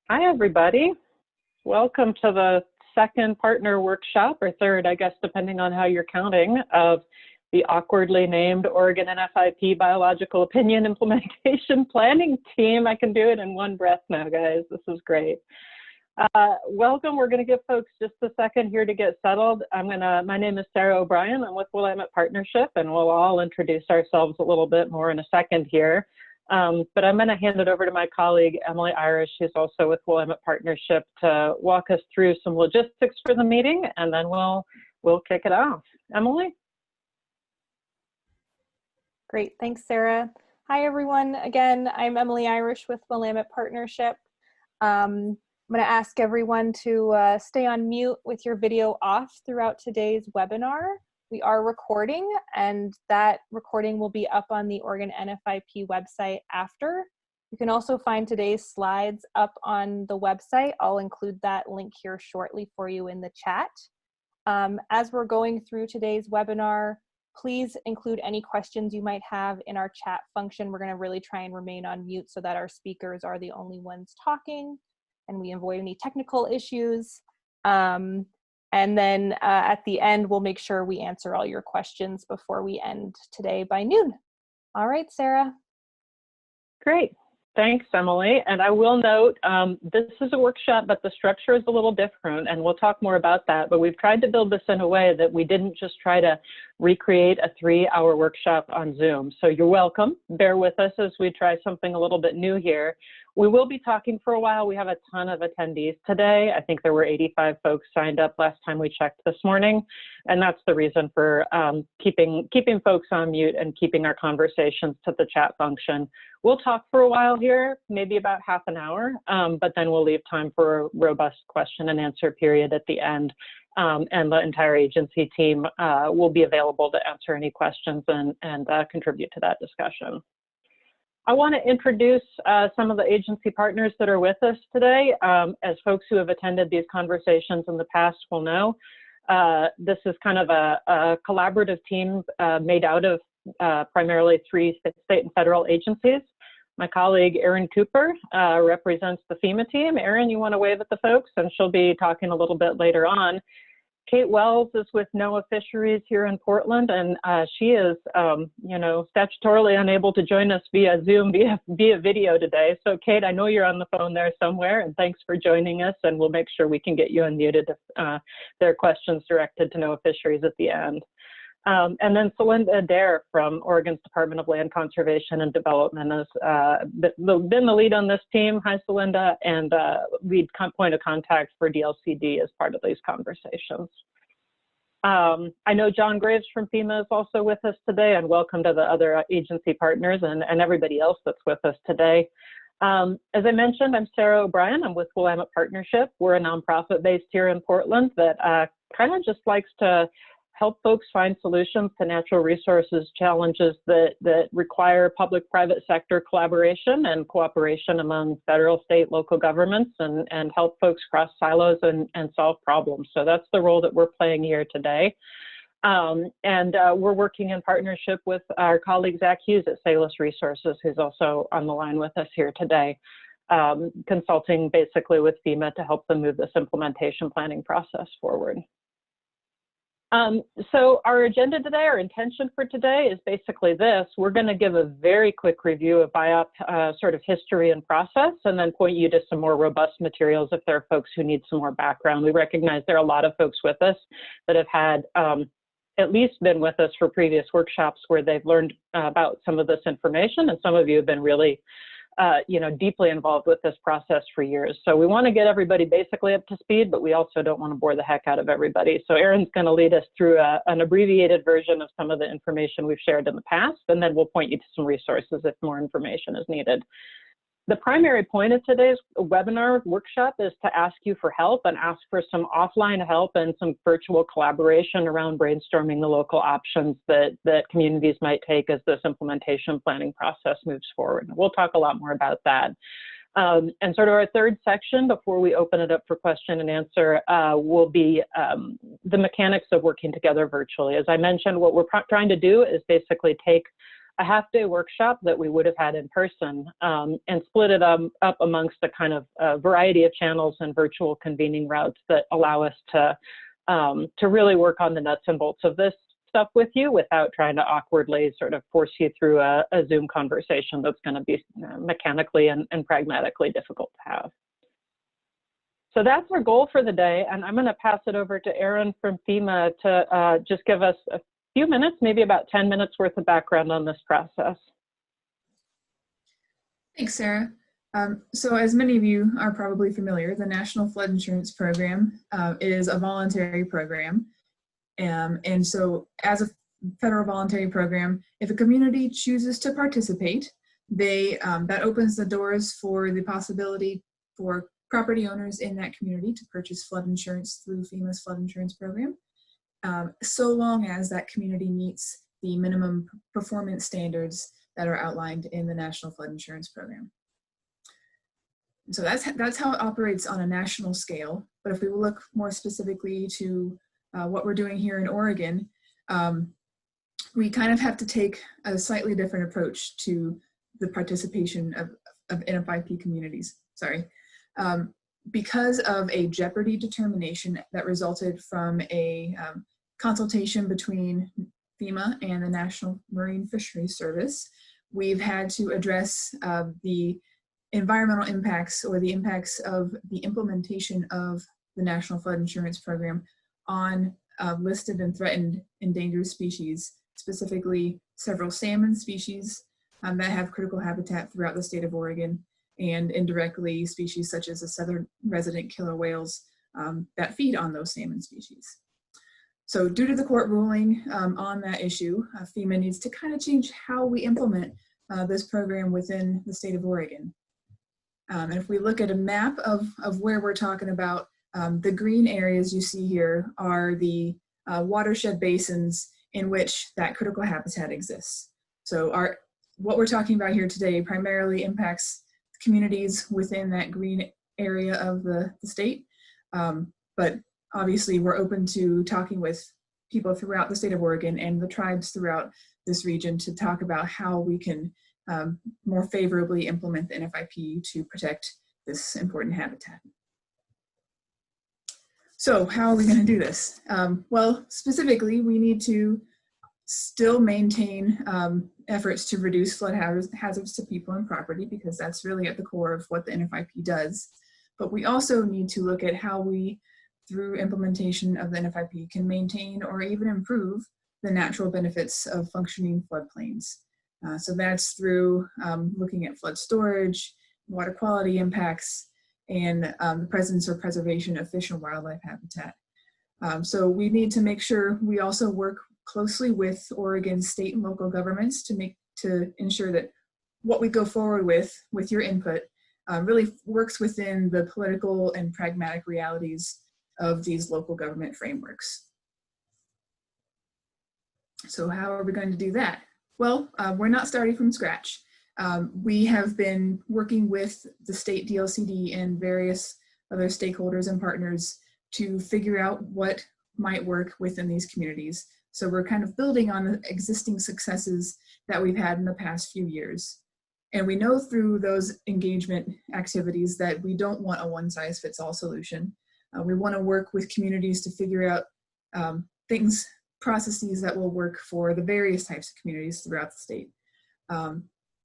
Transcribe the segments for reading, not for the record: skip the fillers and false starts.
Hi, everybody. Welcome to the second partner workshop, or third, I guess, depending on how you're counting, of the awkwardly named Oregon NFIP Biological Opinion Implementation Planning Team. I can do it in one breath now, guys. This is great. Welcome. We're going to give folks just a second here to get settled. My name is Sarah O'Brien. I'm with Willamette Partnership, and we'll all introduce ourselves a little bit more in a second here. But I'm going to hand it over to my colleague, Emily Irish, who's also with Willamette Partnership, to walk us through some logistics for the meeting, and then we'll kick it off. Emily? Great, thanks, Sarah. Hi, everyone. Again, I'm Emily Irish with Willamette Partnership. I'm going to ask everyone to stay on mute with your video off throughout today's webinar. We are recording, and that recording will be up on the Oregon NFIP website after. You can also find today's slides up on the website. I'll include that link here shortly for you in the chat. As we're going through today's webinar, please include any questions you might have in our chat function. We're going to really try and remain on mute so that our speakers are the only ones talking and we avoid any technical issues. And then at the end, we'll make sure we answer all your questions before we end today by noon. All right, Sarah. Great. Thanks, Emily. And I will note, this is a workshop, but the structure is a little different, and we'll talk more about that. But we've tried to build this in a way that we didn't just try to recreate a 3-hour workshop on Zoom. So you're welcome. Bear with us as we try something a little bit new here. We will be talking for a while. We have a ton of attendees today. I think there were 85 folks signed up last time we checked this morning. And that's the reason for keeping folks on mute and keeping our conversations to the chat function. We'll talk for a while here, maybe about half an hour, but then we'll leave time for a robust question and answer period at the end. And the entire agency team will be available to answer any questions and contribute to that discussion. I want to introduce some of the agency partners that are with us today. As folks who have attended these conversations in the past will know, this is kind of a collaborative team made out of primarily 3 state and federal agencies. My colleague, Erin Cooper, represents the FEMA team. Erin, you want to wave at the folks? And she'll be talking a little bit later on. Kate Wells is with NOAA Fisheries here in Portland, and she is, statutorily unable to join us via Zoom, via video today. So Kate, I know you're on the phone there somewhere, and thanks for joining us, and we'll make sure we can get you unmuted if there are questions directed to NOAA Fisheries at the end. And then Celinda Adair from Oregon's Department of Land Conservation and Development has been the lead on this team. Hi, Celinda, and lead point of contact for DLCD as part of these conversations. I know John Graves from FEMA is also with us today, and welcome to the other agency partners and everybody else that's with us today. As I mentioned, I'm Sarah O'Brien. I'm with Willamette Partnership. We're a nonprofit based here in Portland that kind of just likes to help folks find solutions to natural resources challenges that require public-private sector collaboration and cooperation among federal, state, local governments, and help folks cross silos and solve problems. So that's the role that we're playing here today. We're working in partnership with our colleague Zach Hughes at Salus Resources, who's also on the line with us here today, consulting basically with FEMA to help them move this implementation planning process forward. So our agenda today, our intention for today is basically this. We're going to give a very quick review of Biop sort of history and process, and then point you to some more robust materials if there are folks who need some more background. We recognize there are a lot of folks with us that have had at least been with us for previous workshops where they've learned about some of this information, and some of you have been really deeply involved with this process for years. So we want to get everybody basically up to speed, but we also don't want to bore the heck out of everybody. So Erin's going to lead us through an abbreviated version of some of the information we've shared in the past, and then we'll point you to some resources if more information is needed. The primary point of today's webinar workshop is to ask you for help and ask for some offline help and some virtual collaboration around brainstorming the local options that communities might take as this implementation planning process moves forward. We'll talk a lot more about that. And sort of our third section before we open it up for question and answer will be the mechanics of working together virtually. As I mentioned, what we're trying to do is basically take a half-day workshop that we would have had in person, and split it up amongst the kind of variety of channels and virtual convening routes that allow us to really work on the nuts and bolts of this stuff with you without trying to awkwardly sort of force you through a Zoom conversation that's going to be mechanically and pragmatically difficult to have. So that's our goal for the day, and I'm going to pass it over to Erin from FEMA to just give us a few minutes, maybe about 10 minutes worth of background on this process. Thanks, Sarah. So as many of you are probably familiar, the National Flood Insurance Program is a voluntary program. And so as a federal voluntary program, if a community chooses to participate, that opens the doors for the possibility for property owners in that community to purchase flood insurance through FEMA's flood insurance program, so long as that community meets the minimum performance standards that are outlined in the National Flood Insurance Program. So that's how it operates on a national scale. But if we look more specifically to what we're doing here in Oregon, we kind of have to take a slightly different approach to the participation of NFIP communities. Because of a jeopardy determination that resulted from a consultation between FEMA and the National Marine Fisheries Service, we've had to address the environmental impacts or the impacts of the implementation of the National Flood Insurance Program on listed and threatened endangered species, specifically several salmon species that have critical habitat throughout the state of Oregon, and indirectly species such as the southern resident killer whales that feed on those salmon species. So due to the court ruling on that issue, FEMA needs to kind of change how we implement this program within the state of Oregon. And if we look at a map of where we're talking about, the green areas you see here are the watershed basins in which that critical habitat exists. So what we're talking about here today primarily impacts communities within that green area of the state. But obviously we're open to talking with people throughout the state of Oregon and the tribes throughout this region to talk about how we can more favorably implement the NFIP to protect this important habitat. So how are we going to do this? Well, specifically, we need to still maintain efforts to reduce flood hazards to people and property, because that's really at the core of what the NFIP does. But we also need to look at how we, through implementation of the NFIP, can maintain or even improve the natural benefits of functioning floodplains. So that's through looking at flood storage, water quality impacts, and the presence or preservation of fish and wildlife habitat. So we need to make sure we also work closely with Oregon state and local governments to ensure that what we go forward with your input really works within the political and pragmatic realities of these local government frameworks. So how are we going to do that? Well, we're not starting from scratch. We have been working with the state DLCD and various other stakeholders and partners to figure out what might work within these communities. So we're kind of building on the existing successes that we've had in the past few years. And we know through those engagement activities that we don't want a one-size-fits-all solution. We want to work with communities to figure out processes that will work for the various types of communities throughout the state.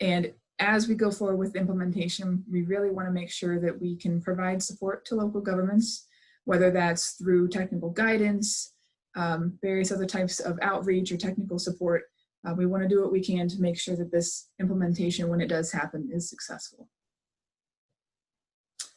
And as we go forward with implementation, we really want to make sure that we can provide support to local governments, whether that's through technical guidance, various other types of outreach or technical support. We want to do what we can to make sure that this implementation, when it does happen, is successful.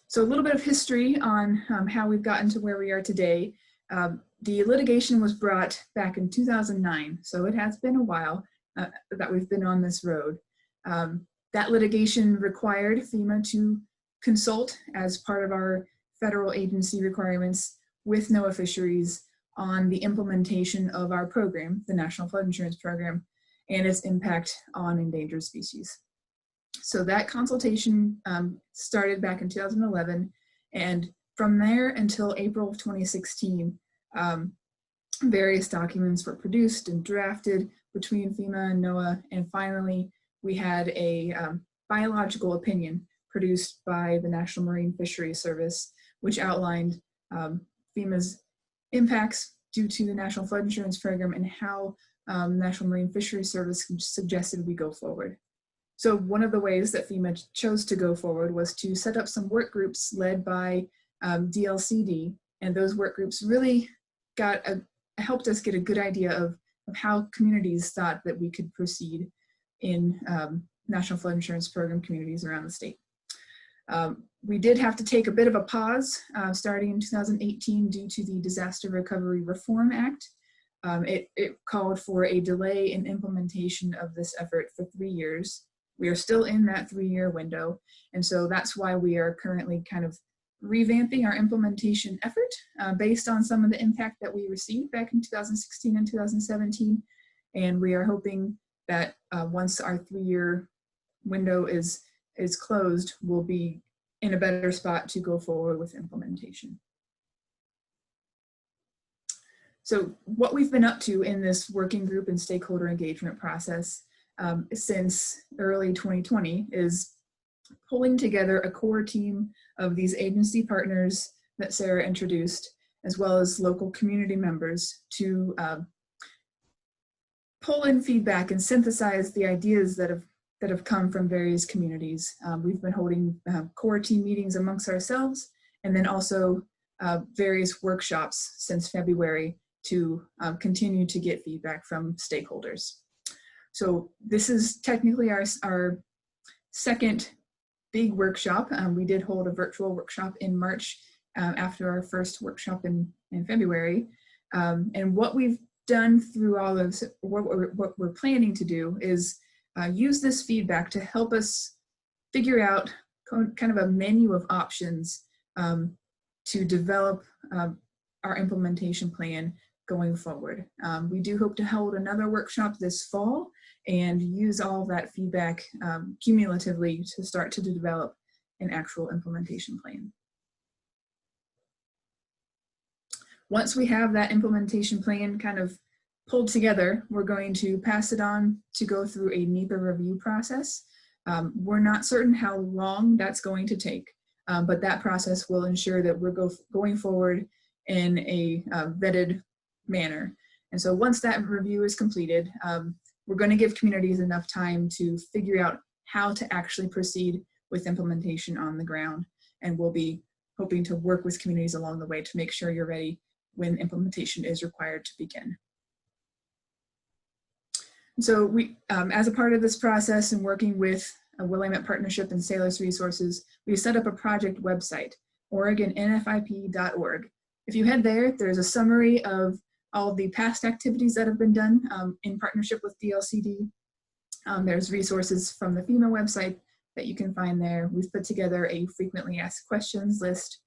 So a little bit of history on how we've gotten to where we are today. The litigation was brought back in 2009, so it has been a while that we've been on this road. That litigation required FEMA to consult as part of our federal agency requirements with NOAA Fisheries on the implementation of our program, the National Flood Insurance Program, and its impact on endangered species. So that consultation started back in 2011, and from there until April of 2016, various documents were produced and drafted between FEMA and NOAA. And finally, we had a biological opinion produced by the National Marine Fisheries Service, which outlined FEMA's impacts due to the National Flood Insurance Program and how National Marine Fisheries Service suggested we go forward. So one of the ways that FEMA chose to go forward was to set up some work groups led by DLCD, and those work groups really helped us get a good idea of how communities thought that we could proceed in National Flood Insurance Program communities around the state. We did have to take a bit of a pause starting in 2018 due to the Disaster Recovery Reform Act. It called for a delay in implementation of this effort for 3 years. We are still in that 3-year window, and so that's why we are currently kind of revamping our implementation effort based on some of the impact that we received back in 2016 and 2017. And we are hoping that once our 3-year window is closed, we'll be in a better spot to go forward with implementation. So what we've been up to in this working group and stakeholder engagement process since early 2020 is pulling together a core team of these agency partners that Sarah introduced, as well as local community members, to pull in feedback and synthesize the ideas that have come from various communities. We've been holding core team meetings amongst ourselves, and then also various workshops since February to continue to get feedback from stakeholders. So this is technically our second big workshop. We did hold a virtual workshop in March after our first workshop in February. And what we've done through all of this, what we're planning to do is use this feedback to help us figure out kind of a menu of options to develop our implementation plan going forward. We do hope to hold another workshop this fall and use all of that feedback cumulatively to start to develop an actual implementation plan. Once we have that implementation plan kind of pulled together, we're going to pass it on to go through a NEPA review process. We're not certain how long that's going to take, but that process will ensure that we're going forward in a vetted manner. And so once that review is completed, we're going to give communities enough time to figure out how to actually proceed with implementation on the ground. And we'll be hoping to work with communities along the way to make sure you're ready when implementation is required to begin. So we, as a part of this process and working with a Willamette Partnership and Sailors Resources, we set up a project website, OregonNFIP.org. If you head there, there's a summary of all the past activities that have been done in partnership with DLCD. There's resources from the FEMA website that you can find there. We've put together a frequently asked questions list.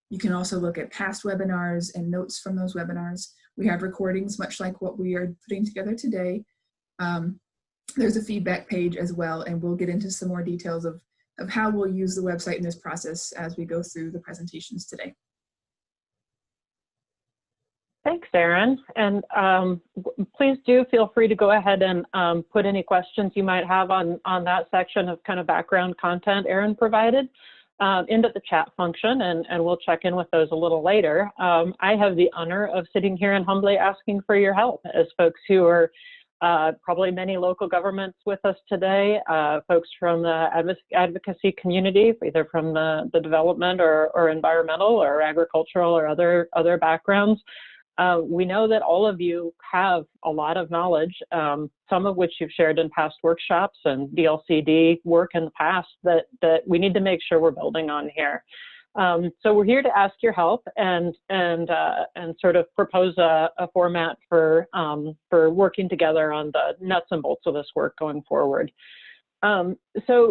You can also look at past webinars and notes from those webinars. We have recordings, much like what we are putting together today. There's a feedback page as well, and we'll get into some more details of how we'll use the website in this process as we go through the presentations today. Thanks, Erin. And please do feel free to go ahead and put any questions you might have on that section of kind of background content Erin provided into the chat function, and we'll check in with those a little later. I have the honor of sitting here and humbly asking for your help as folks who are probably many local governments with us today, folks from the advocacy community, either from the development or environmental or agricultural or other backgrounds. We know that all of you have a lot of knowledge, some of which you've shared in past workshops and DLCD work in the past that we need to make sure we're building on here. So we're here to ask your help and sort of propose a format for working together on the nuts and bolts of this work going forward. So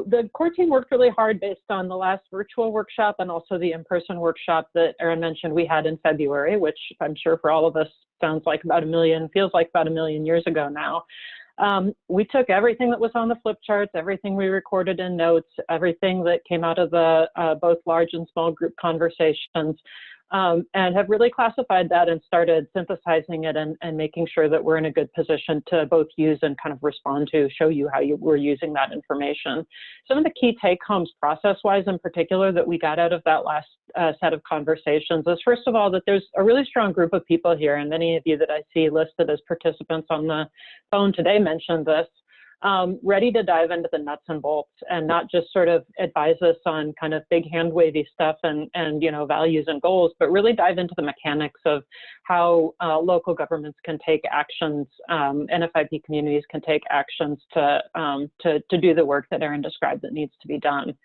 the core team worked really hard based on the last virtual workshop and also the in-person workshop that Erin mentioned we had in February, which I'm sure for all of us sounds like feels like about a million years ago now. We took everything that was on the flip charts, everything we recorded in notes, everything that came out of the both large and small group conversations. and have really classified that and started synthesizing it and making sure that we're in a good position to both use and kind of respond to, show you how we're using that information. Some of the key take-homes process-wise in particular that we got out of that last set of conversations is, first of all, that there's a really strong group of people here, and many of you that I see listed as participants on the phone today mentioned this, ready to dive into the nuts and bolts and not just sort of advise us on kind of big hand wavy stuff and you know, values and goals, but really dive into the mechanics of how local governments can take actions, NFIP communities can take actions to do the work that Erin described that needs to be done.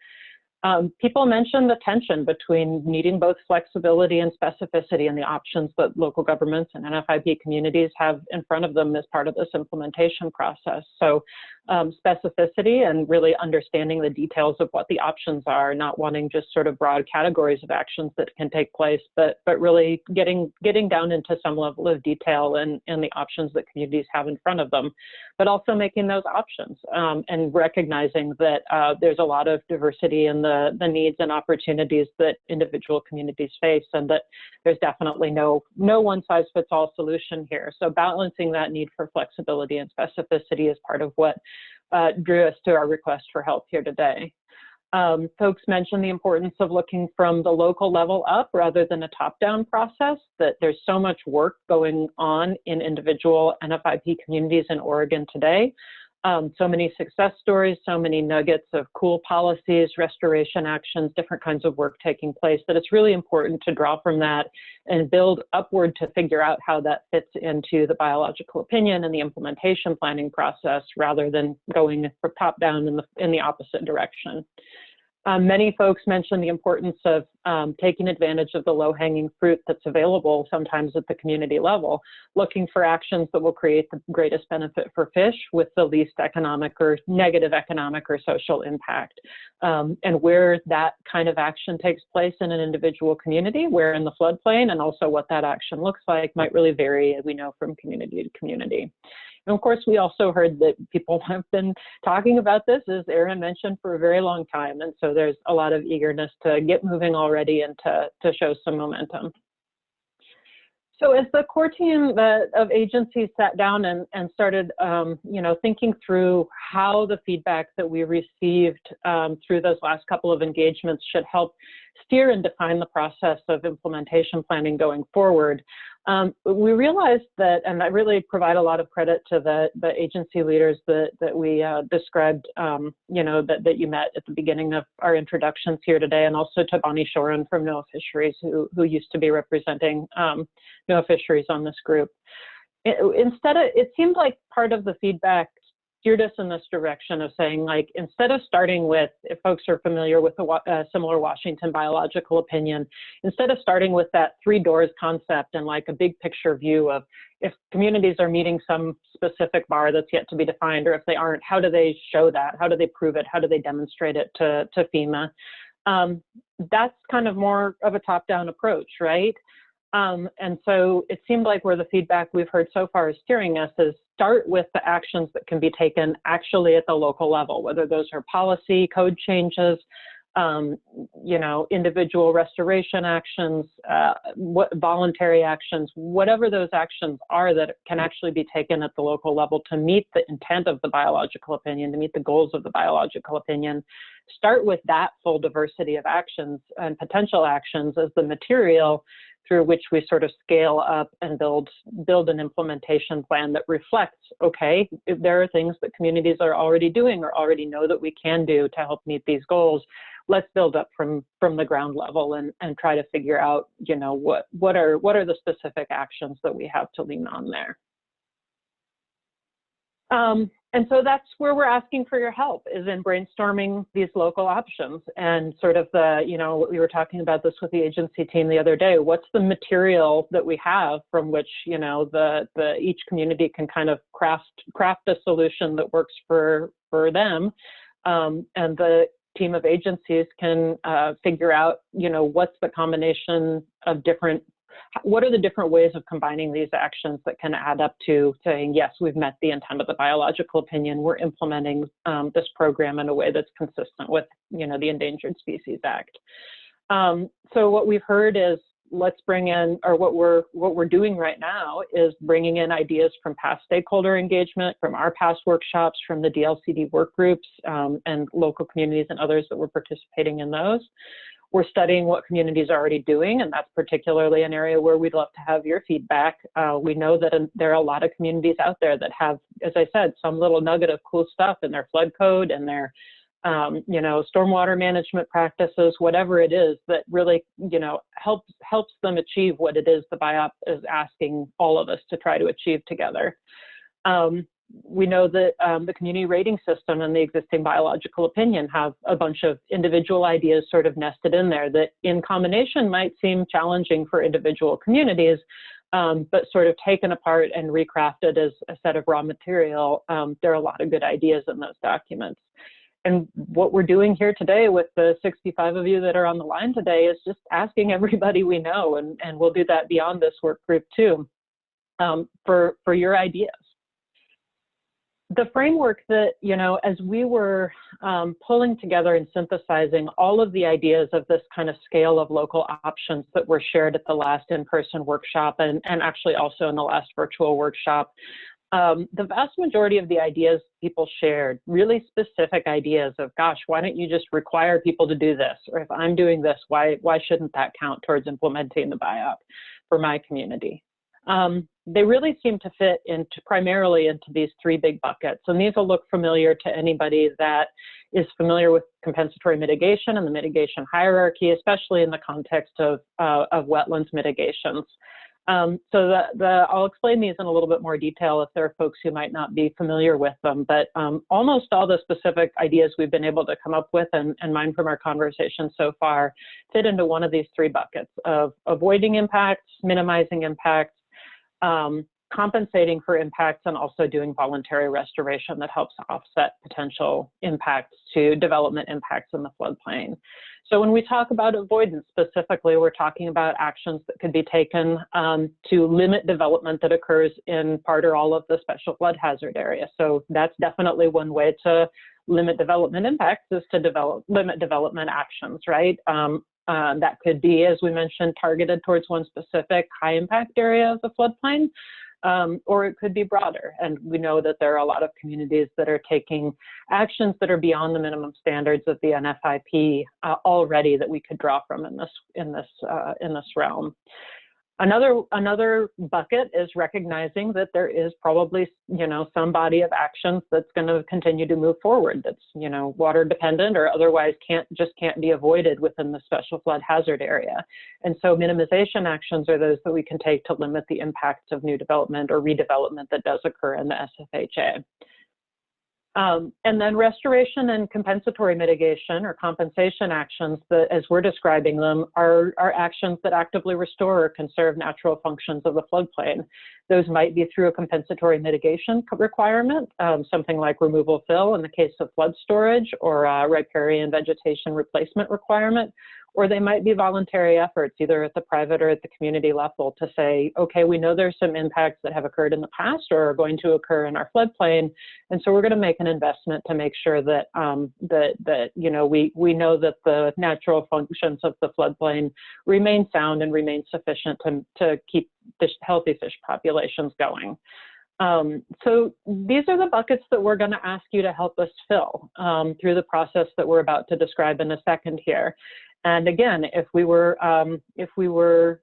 People mentioned the tension between needing both flexibility and specificity in the options that local governments and NFIP communities have in front of them as part of this implementation process. So specificity and really understanding the details of what the options are, not wanting just sort of broad categories of actions that can take place, but really getting down into some level of detail in the options that communities have in front of them, but also making those options and recognizing that there's a lot of diversity in the needs and opportunities that individual communities face, and that there's definitely no one-size-fits-all solution here. So balancing that need for flexibility and specificity is part of what drew us to our request for help here today. Folks mentioned the importance of looking from the local level up rather than a top-down process, that there's so much work going on in individual NFIP communities in Oregon today. So many success stories, so many nuggets of cool policies, restoration actions, different kinds of work taking place, that it's really important to draw from that and build upward to figure out how that fits into the biological opinion and the implementation planning process, rather than going from top down in the opposite direction. Many folks mentioned the importance of taking advantage of the low-hanging fruit that's available sometimes at the community level, looking for actions that will create the greatest benefit for fish with the least economic or negative economic or social impact. And where that kind of action takes place in an individual community, where in the floodplain, and also what that action looks like, might really vary, as we know, from community to community. And of course, we also heard that people have been talking about this, as Erin mentioned, for a very long time. And so there's a lot of eagerness to get moving already and to show some momentum. So as the core team of agencies sat down and started, you know, thinking through how the feedback that we received through those last couple of engagements should help steer and define the process of implementation planning going forward, we realized that, and I really provide a lot of credit to the agency leaders that we described, you know, that you met at the beginning of our introductions here today, and also to Bonnie Shoren from NOAA Fisheries, who used to be representing NOAA Fisheries on this group. It seemed like part of the feedback steered us in this direction of saying, like, instead of starting with, if folks are familiar with a similar Washington biological opinion, instead of starting with that 3 doors concept and like a big picture view of if communities are meeting some specific bar that's yet to be defined, or if they aren't, how do they show that? How do they prove it? How do they demonstrate it to FEMA? That's kind of more of a top-down approach, right? And so it seemed like where the feedback we've heard so far is steering us is start with the actions that can be taken actually at the local level, whether those are policy, code changes, you know, individual restoration actions, voluntary actions, whatever those actions are that can actually be taken at the local level to meet the intent of the biological opinion, to meet the goals of the biological opinion. Start with that full diversity of actions and potential actions as the material through which we sort of scale up and build an implementation plan that reflects, okay, if there are things that communities are already doing or already know that we can do to help meet these goals, let's build up from the ground level and try to figure out, you know, what are the specific actions that we have to lean on there. And so that's where we're asking for your help, is in brainstorming these local options and sort of the, you know, we were talking about this with the agency team the other day. What's the material that we have from which, you know, each community can kind of craft a solution that works for them, and the team of agencies can figure out, you know, what's the combination of what are the different ways of combining these actions that can add up to saying, yes, we've met the intent of the biological opinion, we're implementing this program in a way that's consistent with, you know, the Endangered Species Act. So what we've heard is let's bring in, or what we're doing right now is bringing in ideas from past stakeholder engagement, from our past workshops, from the DLCD work groups, and local communities and others that were participating in those. We're studying what communities are already doing, and that's particularly an area where we'd love to have your feedback. We know that there are a lot of communities out there that have, as I said, some little nugget of cool stuff in their flood code and their stormwater management practices, whatever it is that really, helps them achieve what it is the Biop is asking all of us to try to achieve together. We know that the community rating system and the existing biological opinion have a bunch of individual ideas sort of nested in there that in combination might seem challenging for individual communities, but sort of taken apart and recrafted as a set of raw material. There are a lot of good ideas in those documents. And what we're doing here today with the 65 of you that are on the line today is just asking everybody we know, and we'll do that beyond this work group too, for your ideas. The framework that, as we were pulling together and synthesizing all of the ideas of this kind of scale of local options that were shared at the last in-person workshop and actually also in the last virtual workshop, the vast majority of the ideas people shared, really specific ideas of, gosh, why don't you just require people to do this? Or if I'm doing this, why shouldn't that count towards implementing the Biop for my community? They really seem to fit primarily into these three big buckets. And these will look familiar to anybody that is familiar with compensatory mitigation and the mitigation hierarchy, especially in the context of wetlands mitigations. I'll explain these in a little bit more detail if there are folks who might not be familiar with them, but almost all the specific ideas we've been able to come up with and mine from our conversation so far fit into one of these three buckets of avoiding impacts, minimizing impacts, compensating for impacts, and also doing voluntary restoration that helps offset potential impacts to development impacts in the floodplain. So when we talk about avoidance specifically, we're talking about actions that could be taken to limit development that occurs in part or all of the special flood hazard area. So that's definitely one way to limit development impacts, is to limit development actions, right? That could be, as we mentioned, targeted towards one specific high impact area of the floodplain, or it could be broader. And we know that there are a lot of communities that are taking actions that are beyond the minimum standards of the NFIP already that we could draw from in this realm. Another bucket is recognizing that there is probably, some body of actions that's going to continue to move forward that's, water dependent or otherwise can't be avoided within the special flood hazard area. And so minimization actions are those that we can take to limit the impacts of new development or redevelopment that does occur in the SFHA. And then restoration and compensatory mitigation or compensation actions that, as we're describing them, are actions that actively restore or conserve natural functions of the floodplain. Those might be through a compensatory mitigation requirement, something like removal fill in the case of flood storage, or a riparian vegetation replacement requirement, or they might be voluntary efforts, either at the private or at the community level, to say, okay, we know there's some impacts that have occurred in the past or are going to occur in our floodplain, and so we're going to make an investment to make sure that we know that the natural functions of the floodplain remain sound and remain sufficient to keep healthy fish populations going. So these are the buckets that we're going to ask you to help us fill through the process that we're about to describe in a second here. And again, if we were,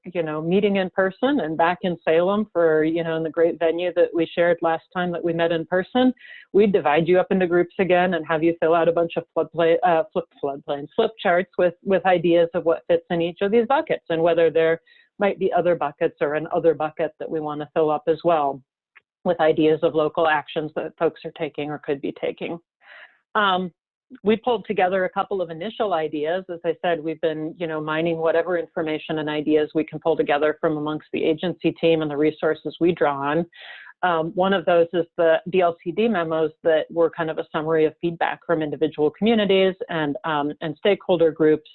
meeting in person and back in Salem for, in the great venue that we shared last time that we met in person, we'd divide you up into groups again and have you fill out a bunch of flip charts with ideas of what fits in each of these buckets and whether there might be other buckets or an other bucket that we want to fill up as well with ideas of local actions that folks are taking or could be taking. We pulled together a couple of initial ideas. As I said, we've been, mining whatever information and ideas we can pull together from amongst the agency team and the resources we draw on. One of those is the DLCD memos that were kind of a summary of feedback from individual communities and stakeholder groups.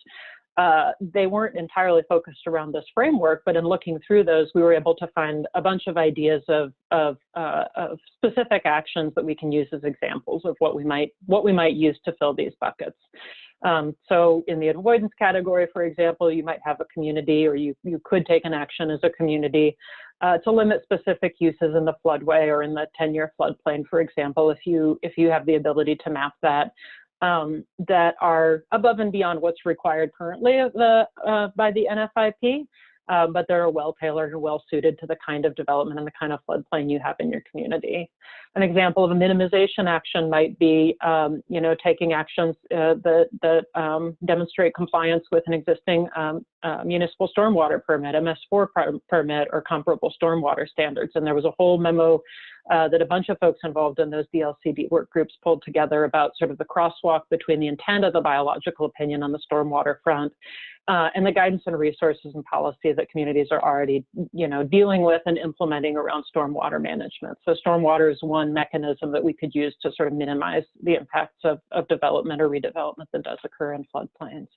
They weren't entirely focused around this framework, but in looking through those, we were able to find a bunch of ideas of specific actions that we can use as examples of what we might use to fill these buckets. So in the avoidance category, for example, you might have a community, or you could take an action as a community to limit specific uses in the floodway or in the 10-year floodplain, for example, if you have the ability to map that, that are above and beyond what's required currently by the NFIP. But that are well tailored and well suited to the kind of development and the kind of floodplain you have in your community. An example of a minimization action might be, taking actions that demonstrate compliance with an existing municipal stormwater permit, MS4 permit, or comparable stormwater standards. And there was a whole memo that a bunch of folks involved in those DLCD work groups pulled together about sort of the crosswalk between the intent of the biological opinion on the stormwater front and the guidance and resources and policy that communities are already, dealing with and implementing around stormwater management. So stormwater is one mechanism that we could use to sort of minimize the impacts of development or redevelopment that does occur in floodplains.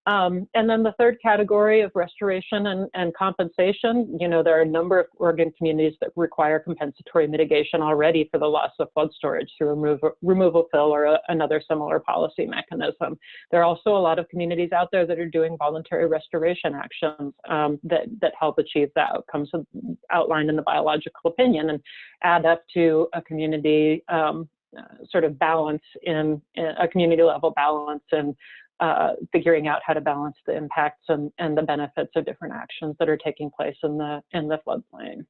And then the third category of restoration and compensation, there are a number of Oregon communities that require compensatory mitigation already for the loss of flood storage through removal fill or another similar policy mechanism. There are also a lot of communities out there that are doing voluntary restoration actions that help achieve the outcomes outlined in the biological opinion and add up to a community sort of balance in a community level balance and figuring out how to balance the impacts and the benefits of different actions that are taking place in the floodplain.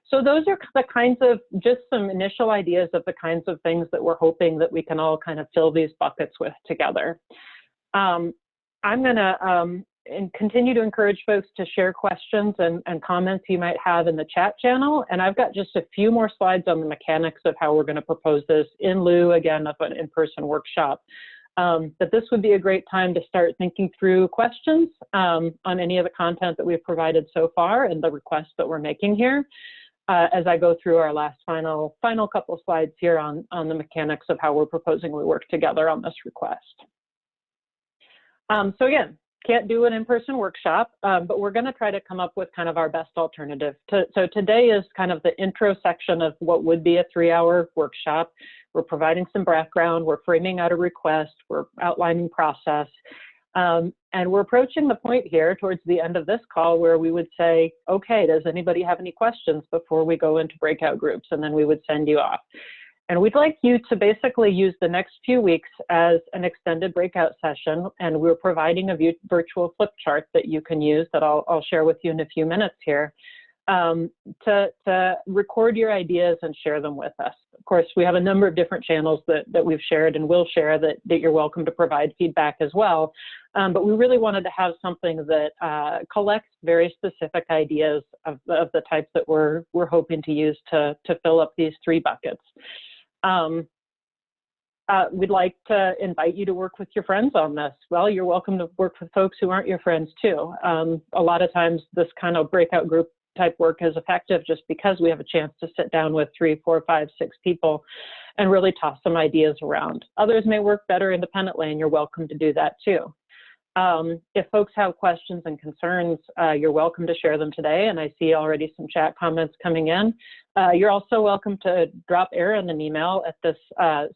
So those are the kinds of, just some initial ideas of the kinds of things that we're hoping that we can all kind of fill these buckets with together. I'm going to continue to encourage folks to share questions and comments you might have in the chat channel. And I've got just a few more slides on the mechanics of how we're going to propose this in lieu, again, of an in-person workshop. But this would be a great time to start thinking through questions on any of the content that we've provided so far and the requests that we're making here as I go through our last final couple slides here on the mechanics of how we're proposing we work together on this request. So again, can't do an in-person workshop, but we're going to try to come up with kind of our best alternative. So today is kind of the intro section of what would be a 3-hour workshop. We're providing some background, we're framing out a request, we're outlining process, and we're approaching the point here towards the end of this call where we would say, okay, does anybody have any questions before we go into breakout groups? And then we would send you off. And we'd like you to basically use the next few weeks as an extended breakout session, and we're providing a virtual flip chart that you can use that I'll share with you in a few minutes here. To record your ideas and share them with us. Of course, we have a number of different channels that we've shared and will share that you're welcome to provide feedback as well. But we really wanted to have something that collects very specific ideas of the types that we're hoping to use to fill up these 3 buckets. We'd like to invite you to work with your friends on this. Well, you're welcome to work with folks who aren't your friends too. A lot of times this kind of breakout group type work is effective just because we have a chance to sit down with 3, 4, 5, 6 people and really toss some ideas around. Others may work better independently, and you're welcome to do that too. If folks have questions and concerns, you're welcome to share them today, and I see already some chat comments coming in. You're also welcome to drop Erin an email at this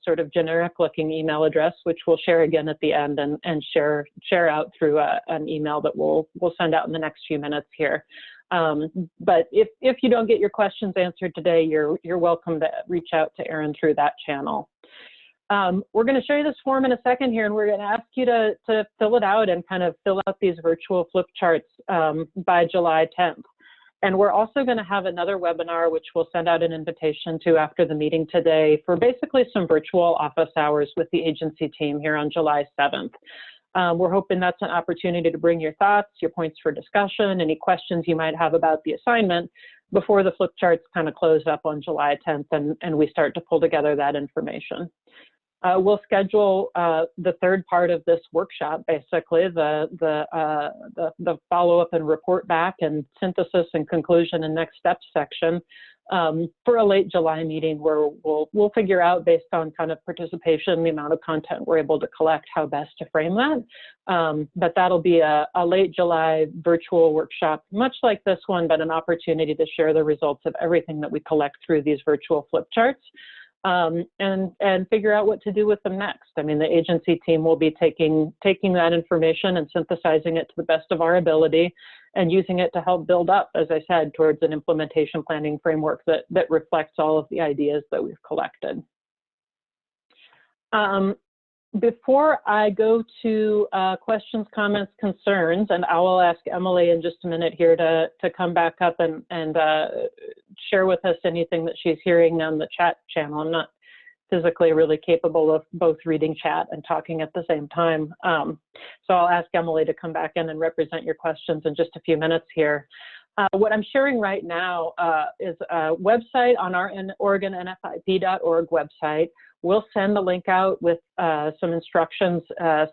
sort of generic looking email address, which we'll share again at the end and share out through an email that we'll send out in the next few minutes here. But if you don't get your questions answered today, you're welcome to reach out to Erin through that channel. We're going to show you this form in a second here, and we're going to ask you to fill it out and kind of fill out these virtual flip charts by July 10th. And we're also going to have another webinar, which we'll send out an invitation to after the meeting today for basically some virtual office hours with the agency team here on July 7th. We're hoping that's an opportunity to bring your thoughts, your points for discussion, any questions you might have about the assignment before the flip charts kind of close up on July 10th and we start to pull together that information. We'll schedule the third part of this workshop, basically the follow-up and report back and synthesis and conclusion and next steps section for a late July meeting where we'll figure out based on kind of participation, the amount of content we're able to collect, how best to frame that. But that'll be a late July virtual workshop, much like this one, but an opportunity to share the results of everything that we collect through these virtual flip charts. and figure out what to do with them next. I mean, the agency team will be taking that information and synthesizing it to the best of our ability and using it to help build up, as I said, towards an implementation planning framework that reflects all of the ideas that we've collected. Before I go to questions, comments, concerns, and I will ask Emily in just a minute here to come back up and share with us anything that she's hearing on the chat channel. I'm not physically really capable of both reading chat and talking at the same time. So I'll ask Emily to come back in and represent your questions in just a few minutes here. What I'm sharing right now is a website on our OregonNFIP.org website. We'll send the link out with some instructions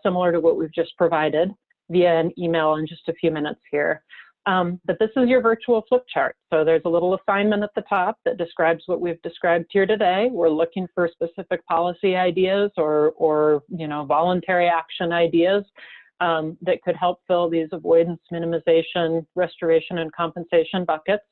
similar to what we've just provided via an email in just a few minutes here. But this is your virtual flip chart. So there's a little assignment at the top that describes what we've described here today. We're looking for specific policy ideas or voluntary action ideas that could help fill these avoidance, minimization, restoration, and compensation buckets.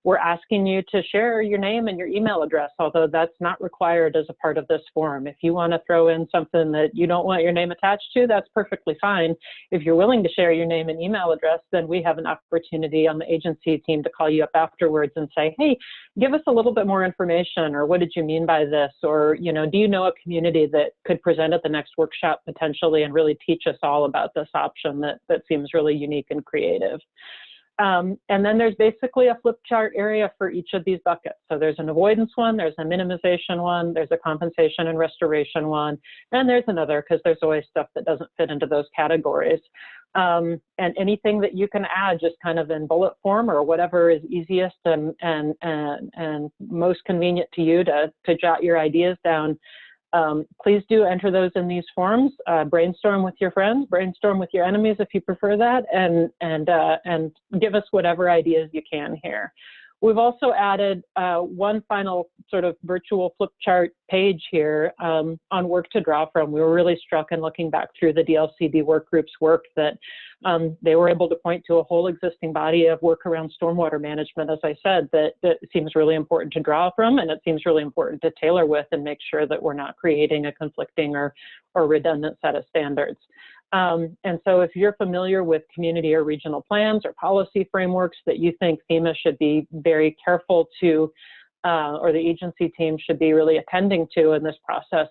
We're asking you to share your name and your email address, although that's not required as a part of this form. If you want to throw in something that you don't want your name attached to, that's perfectly fine. If you're willing to share your name and email address, then we have an opportunity on the agency team to call you up afterwards and say, hey, give us a little bit more information, or what did you mean by this? Or, do you know a community that could present at the next workshop potentially and really teach us all about this option that seems really unique and creative? And then there's basically a flip chart area for each of these buckets. So there's an avoidance one, there's a minimization one, there's a compensation and restoration one, and there's another, because there's always stuff that doesn't fit into those categories. And anything that you can add just kind of in bullet form or whatever is easiest and most convenient to you to jot your ideas down. Please do enter those in these forms. Brainstorm with your friends, brainstorm with your enemies if you prefer that, and give us whatever ideas you can here. We've also added one final sort of virtual flip chart page here on work to draw from. We were really struck in looking back through the DLCD work group's work that they were able to point to a whole existing body of work around stormwater management, as I said, that seems really important to draw from, and it seems really important to tailor with and make sure that we're not creating a conflicting or redundant set of standards. And so if you're familiar with community or regional plans or policy frameworks that you think FEMA should be very careful to, or the agency team should be really attending to in this process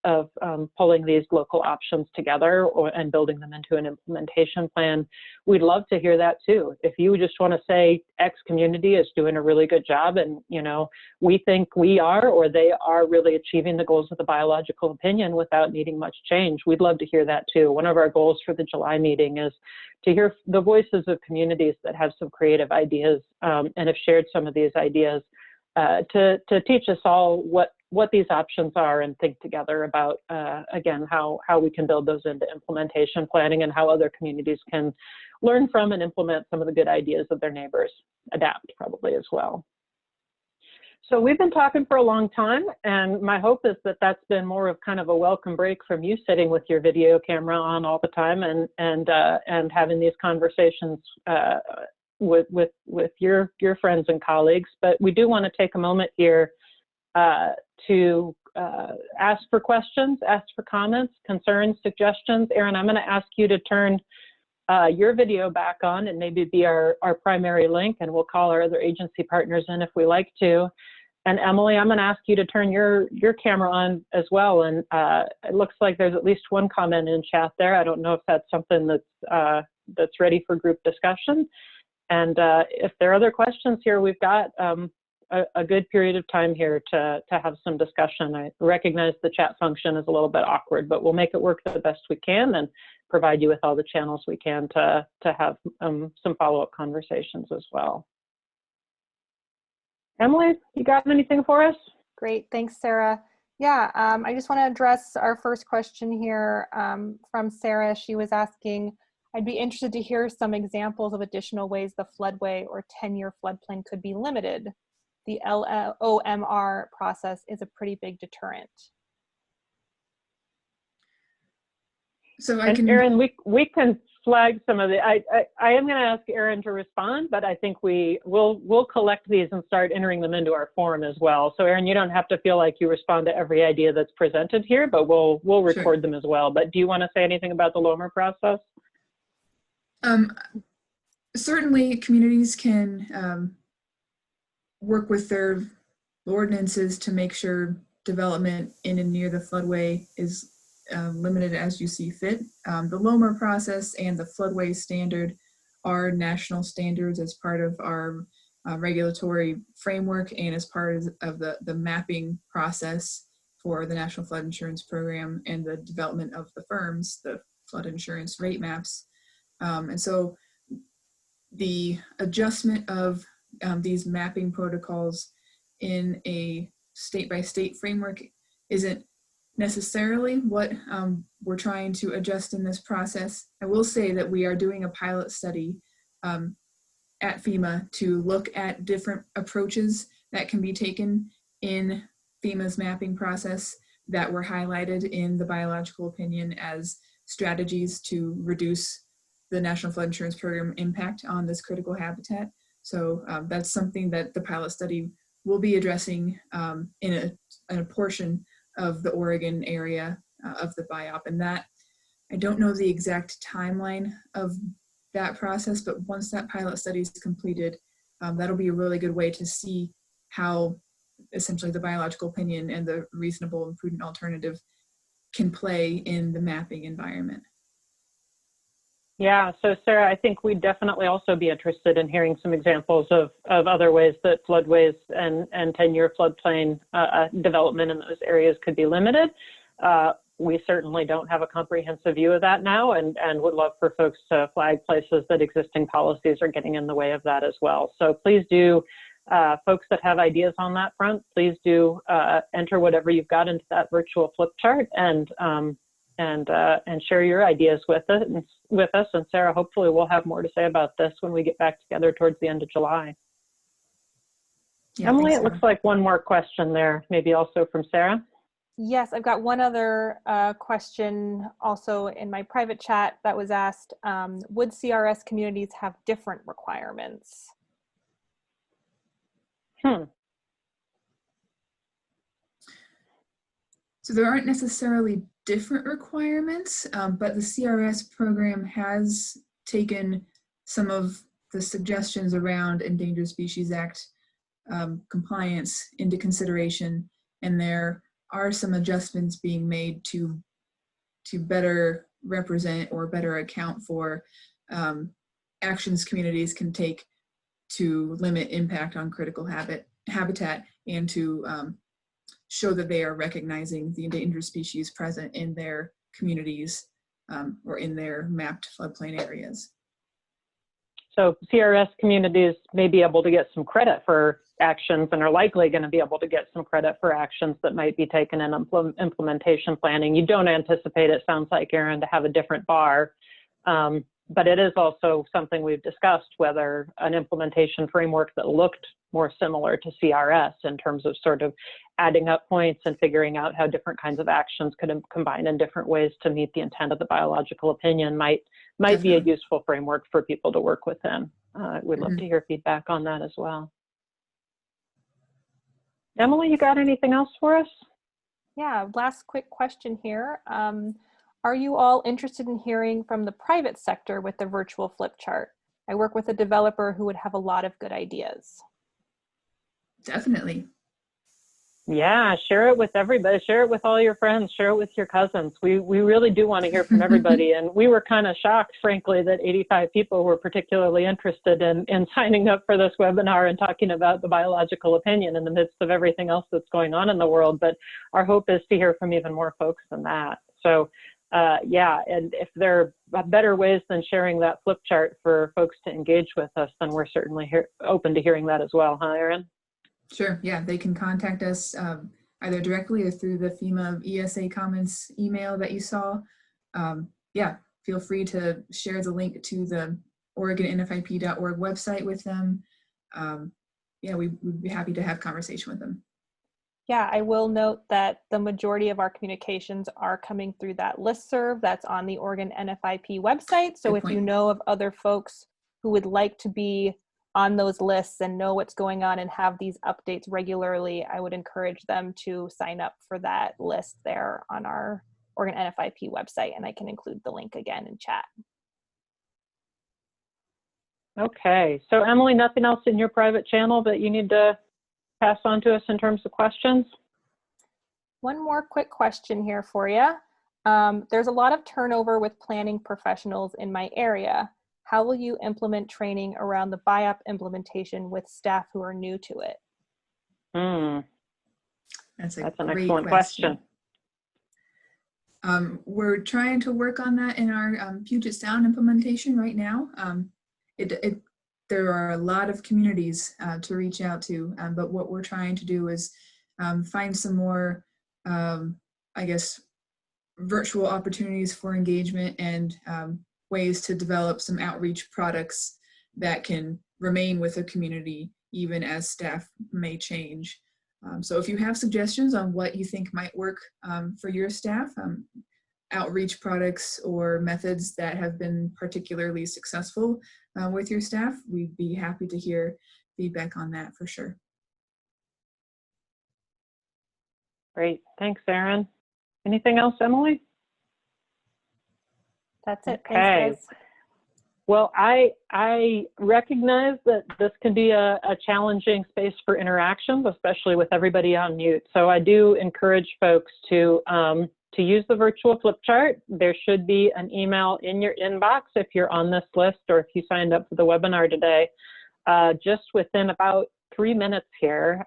of pulling these local options together and building them into an implementation plan, we'd love to hear that too. If you just want to say X community is doing a really good job and, we think we are or they are really achieving the goals of the biological opinion without needing much change, we'd love to hear that too. One of our goals for the July meeting is to hear the voices of communities that have some creative ideas and have shared some of these ideas to teach us all what these options are and think together about, again, how we can build those into implementation planning and how other communities can learn from and implement some of the good ideas of their neighbors, adapt probably as well. So we've been talking for a long time, and my hope is that that's been more of kind of a welcome break from you sitting with your video camera on all the time and having these conversations with your friends and colleagues. But we do want to take a moment here to ask for questions, ask for comments, concerns, suggestions. Erin, I'm going to ask you to turn your video back on and maybe be our primary link, and we'll call our other agency partners in if we like to. And Emily, I'm going to ask you to turn your camera on as well. And it looks like there's at least one comment in chat there. I don't know if that's something that's ready for group discussion. And if there are other questions here, we've got a good period of time here to have some discussion. I recognize the chat function is a little bit awkward, but we'll make it work the best we can and provide you with all the channels we can to have some follow-up conversations as well. Emily, you got anything for us? Great, thanks, Sarah. Yeah, I just want to address our first question here from Sarah. She was asking, I'd be interested to hear some examples of additional ways the floodway or 10-year floodplain could be limited. The LOMR process is a pretty big deterrent. So Erin, we can flag some of the, I am going to ask Erin to respond, but I think we'll collect these and start entering them into our form as well. So Erin, you don't have to feel like you respond to every idea that's presented here, but we'll record them as well. But do you want to say anything about the LOMR process? Certainly communities can work with their ordinances to make sure development in and near the floodway is limited as you see fit. The LOMR process and the floodway standard are national standards as part of our regulatory framework and as part of the mapping process for the National Flood Insurance Program and the development of the firms, the flood insurance rate maps. And so the adjustment of these mapping protocols in a state-by-state framework isn't necessarily what we're trying to adjust in this process. I will say that we are doing a pilot study at FEMA to look at different approaches that can be taken in FEMA's mapping process that were highlighted in the biological opinion as strategies to reduce the National Flood Insurance Program impact on this critical habitat. So that's something that the pilot study will be addressing in a portion of the Oregon area of the Biop. And that, I don't know the exact timeline of that process, but once that pilot study is completed, that'll be a really good way to see how essentially the biological opinion and the reasonable and prudent alternative can play in the mapping environment. Yeah, so Sarah, I think we'd definitely also be interested in hearing some examples of other ways that floodways and 10-year floodplain development in those areas could be limited. We certainly don't have a comprehensive view of that now, and would love for folks to flag places that existing policies are getting in the way of that as well. So please do, folks that have ideas on that front, please do enter whatever you've got into that virtual flip chart and share your ideas with us. And Sarah, hopefully we'll have more to say about this when we get back together towards the end of July. Yeah, Emily, it looks like one more question there, maybe also from Sarah. Yes, I've got one other question also in my private chat that was asked. Would CRS communities have different requirements? So there aren't necessarily different requirements, but the CRS program has taken some of the suggestions around Endangered Species Act compliance into consideration, and there are some adjustments being made to better represent or better account for actions communities can take to limit impact on critical habitat and to show that they are recognizing the endangered species present in their communities or in their mapped floodplain areas. So CRS communities may be able to get some credit for actions and are likely going to be able to get some credit for actions that might be taken in implementation planning. You don't anticipate, it sounds like, Erin, to have a different bar, but it is also something we've discussed, whether an implementation framework that looked more similar to CRS in terms of sort of adding up points and figuring out how different kinds of actions could combine in different ways to meet the intent of the biological opinion might be a useful framework for people to work within. We'd love to hear feedback on that as well. Emily, you got anything else for us? Yeah, last quick question here. Are you all interested in hearing from the private sector with the virtual flip chart? I work with a developer who would have a lot of good ideas. Definitely. Yeah, share it with everybody. Share it with all your friends. Share it with your cousins. We really do want to hear from everybody. And we were kind of shocked, frankly, that 85 people were particularly interested in signing up for this webinar and talking about the biological opinion in the midst of everything else that's going on in the world. But our hope is to hear from even more folks than that. So yeah, and if there are better ways than sharing that flip chart for folks to engage with us, then we're certainly open to hearing that as well, huh, Erin? Sure, yeah, they can contact us either directly or through the FEMA ESA comments email that you saw. Yeah, feel free to share the link to the OregonNFIP.org website with them. Yeah, we'd be happy to have conversation with them. Yeah, I will note that the majority of our communications are coming through that listserv that's on the Oregon NFIP website. So Good if you point. know of other folks who would like to be on those lists and know what's going on and have these updates regularly, I would encourage them to sign up for that list there on our Oregon NFIP website. And I can include the link again in chat. Okay, so Emily, nothing else in your private channel that you need to pass on to us in terms of questions? One more quick question here for you. There's a lot of turnover with planning professionals in my area. How will you implement training around the Biop implementation with staff who are new to it? That's an great excellent question. We're trying to work on that in our Puget Sound implementation right now. There are a lot of communities to reach out to, but what we're trying to do is find some more, I guess, virtual opportunities for engagement and ways to develop some outreach products that can remain with the community even as staff may change. So if you have suggestions on what you think might work for your staff, outreach products or methods that have been particularly successful with your staff, we'd be happy to hear feedback on that for sure. Great, thanks, Erin. Anything else, Emily? That's it. Okay. Thanks, guys. Well, I recognize that this can be a challenging space for interactions, especially with everybody on mute. So I do encourage folks to use the virtual flip chart. There should be an email in your inbox if you're on this list or if you signed up for the webinar today, just within about 3 minutes here,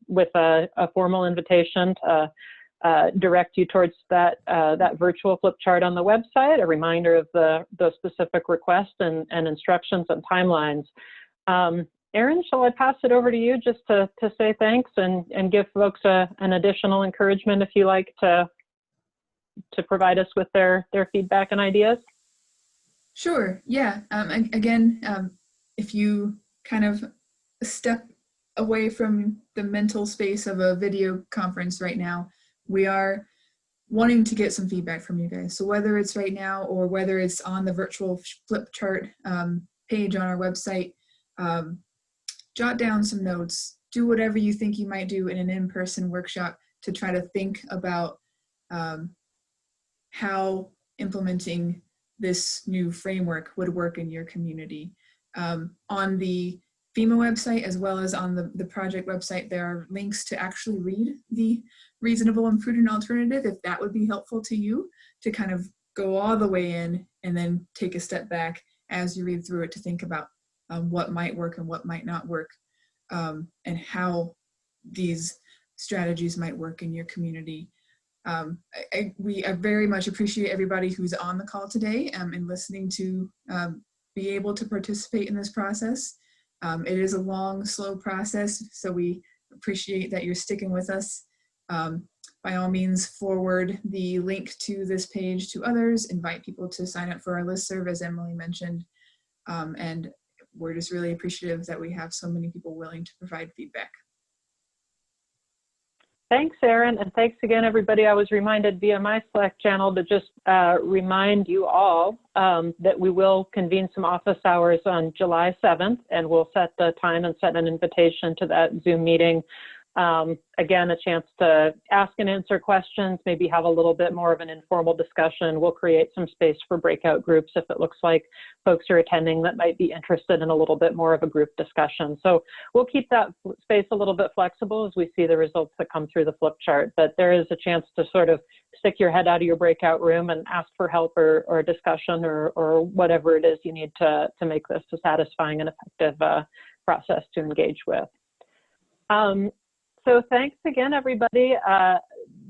with a formal invitation to direct you towards that virtual flip chart on the website, a reminder of the specific request and instructions and timelines. Erin, shall I pass it over to you just to say thanks and give folks an additional encouragement if you like to provide us with their feedback and ideas? Sure, yeah. Again, if you kind of step away from the mental space of a video conference right now, we are wanting to get some feedback from you guys. So whether it's right now or whether it's on the virtual flip chart page on our website, jot down some notes, do whatever you think you might do in an in-person workshop to try to think about how implementing this new framework would work in your community. On the FEMA website, as well as on the project website, there are links to actually read the reasonable and prudent alternative, if that would be helpful to you, to kind of go all the way in and then take a step back as you read through it to think about what might work and what might not work, and how these strategies might work in your community. I very much appreciate everybody who's on the call today and listening to be able to participate in this process. It is a long, slow process, so we appreciate that you're sticking with us. By all means, forward the link to this page to others, invite people to sign up for our listserv, as Emily mentioned, and we're just really appreciative that we have so many people willing to provide feedback. Thanks, Erin, and thanks again, everybody. I was reminded via my Slack channel to just remind you all that we will convene some office hours on July 7th, and we'll set the time and set an invitation to that Zoom meeting. Again, a chance to ask and answer questions, maybe have a little bit more of an informal discussion. We'll create some space for breakout groups if it looks like folks are attending that might be interested in a little bit more of a group discussion. So we'll keep that space a little bit flexible as we see the results that come through the flip chart. But there is a chance to sort of stick your head out of your breakout room and ask for help or discussion or whatever it is you need to make this a satisfying and effective process to engage with. So thanks again, everybody.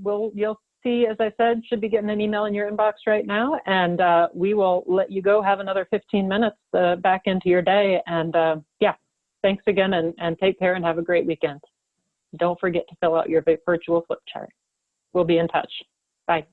You'll see, as I said, should be getting an email in your inbox right now, and we will let you go have another 15 minutes back into your day. And yeah, thanks again, and take care and have a great weekend. Don't forget to fill out your virtual flip chart. We'll be in touch. Bye.